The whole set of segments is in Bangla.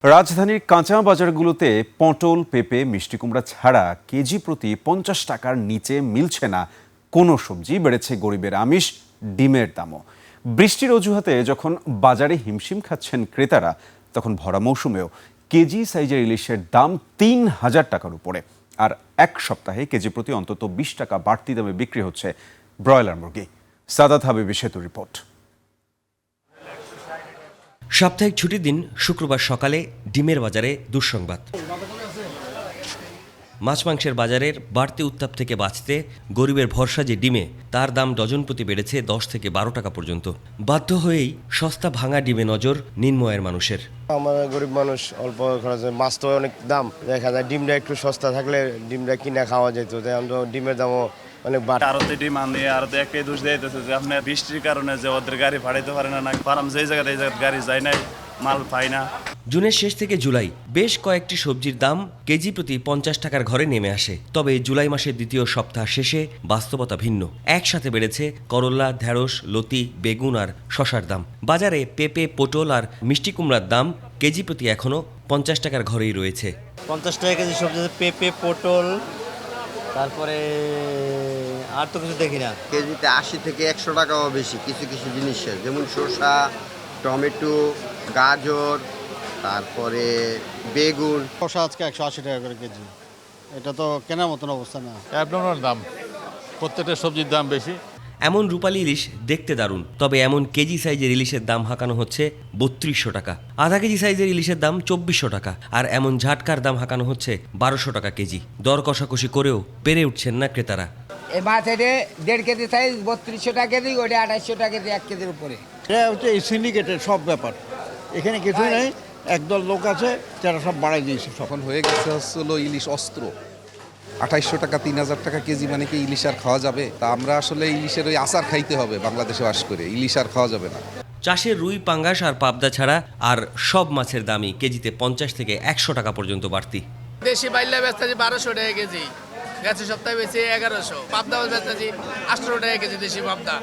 রাজধানীর কাঁচা বাজারগুলোতে পটল, পেঁপে, মিষ্টি কুমড়া ছাড়া কেজি প্রতি 50 টাকার নিচে মিলছে না কোনো সবজি। বেড়েছে গরিবের আমিষ, ডিমের দামও। বৃষ্টির অজুহাতে যখন বাজারে হিমশিম খাচ্ছেন ক্রেতারা, তখন ভরা মৌসুমেও কেজি সাইজের ইলিশের দাম 3000 টাকার উপরে। আর এক সপ্তাহে কেজি প্রতি অন্তত 20 টাকা বাড়তি দামে বিক্রি হচ্ছে ব্রয়লার মুরগি। সাদাত হাবিবি সেতু রিপোর্ট। সাপ্তাহিক ছুটির দিন শুক্রবার সকালে ডিমের বাজারে দুঃসংবাদ। মাছ মাংসের বাজারের বাড়তি উত্তাপ থেকে বাঁচতে গরিবের ভরসা যে ডিমে, তার দাম ডজন প্রতি বেড়েছে 10 থেকে 12 টাকা পর্যন্ত। বাধ্য হয়েই সস্তা ভাঙা ডিমে নজর নিম্নআয়ের মানুষের। আমার গরিব মানুষ, অল্প খরচে মাছ তো অনেক দাম, দেখা যায় ডিমটা একটু সস্তা থাকলে ডিমটা কিনে খাওয়া যেত। তাই আমরা ডিমের দামও অনেক বাড়ে। আরতে ডিম আনিয়ে আরতে একটাই দোষ দিতেছে যে আপনার বৃষ্টির কারণে যে ওদের গাড়ি ভাড়াইতে পারে না, ফার্ম যেই জায়গায় গাড়ি যায় নাই, মাল পায় না। জুনের শেষ থেকে জুলাই বেশ কয়েকটি সবজির দাম কেজি প্রতি 50 টাকার ঘরে নেমে আসে। তবে জুলাই মাসের দ্বিতীয় সপ্তাহ শেষে বাস্তবতা ভিন্ন। একসাথে বেড়েছে করল্লা, ঢেঁড়স, লতি, বেগুন আর শশার দাম। বাজারে পেঁপে, পটল আর মিষ্টি কুমড়ার দাম কেজি প্রতি এখনও 50 টাকার ঘরেই রয়েছে। 50 টাকা কেজি সবজি, পেঁপে, পটল, তারপরে আর তো কিছু দেখি না। কেজিতে 80 থেকে 100 টাকাও বেশি কিছু কিছু জিনিসের, যেমন শসা, টমেটো, গাজর, তারপরে বেগুন। শসা আজকে 180 টাকা করে কেজি, এটা তো কেনার মতন অবস্থা না। অ্যাবনর্মাল দাম, প্রত্যেকটা সবজির দাম বেশি। এমন রূপালী ইলিশ দেখতে দারুণ, তবে এমন কেজি সাইজের ইলিশের দাম হাঁকানো হচ্ছে 3200 টাকা। আধা কেজি সাইজের ইলিশের দাম 2400 টাকা, আর এমন ঝাটকার দাম হাঁকানো হচ্ছে 1200 টাকা কেজি। দর কষাকষি করেও পেরে উঠছেন না ক্রেতারা। এই মাছ এটা 1.5 কেজি সাইজ 3200 টাকা কেজি, ওটা 2800 টাকা কেজি, 1 কেজির উপরে। এটা হচ্ছে এই সিন্ডিকেটের সব ব্যাপার, এখানে কিছুই নেই। একদল লোক আছে যারা সব বাড়াই দিয়েছে। তখন হয়ে গেছে হলো ইলিশ অস্ত্র। 2800 টাকা 3000 টাকা কেজি, মানে কি ইলিশ আর খাওয়া যাবে? তা আমরা আসলে ইলিশের ওই আচার খাইতে হবে, বাংলাদেশে বাস করে ইলিশ আর খাওয়া যাবে না। চাষের রুই, পাঙ্গাস আর পাবদা ছাড়া আর সব মাছের দামই কেজিতে 50 থেকে 100 টাকা পর্যন্ত বাড়তি। দেশি বাইল্লা বেচতেছি 1200 টাকা কেজি, গেছে সপ্তাহে বেশি 1100। পাবদা বেচতেছি 800 টাকা কেজি দেশি পাবদা।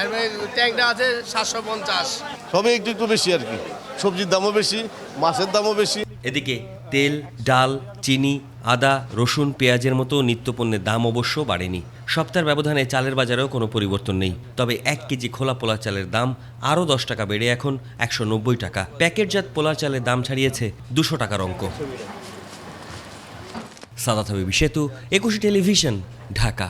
এরপরে ট্যাংটা আছে 750। সবই একটু একটু বেশি আর কি, সবজির দামও বেশি, মাছের দামও বেশি। এদিকে তেল, ডাল, চিনি, আদা, রসুন, পেঁয়াজের মতো নিত্যপণ্যের দাম অবশ্য বাড়েনি। সপ্তাহের ব্যবধানে চালের বাজারেও কোনো পরিবর্তন নেই। তবে 1 কেজি খোলা পোলা চালের দাম আরও 10 টাকা বেড়ে এখন 190 টাকা। প্যাকেটজাত পোলা চালের দাম ছাড়িয়েছে 200 টাকার অঙ্ক। সাদাত হাবিবি সেতু, 21 টেলিভিশন, ঢাকা।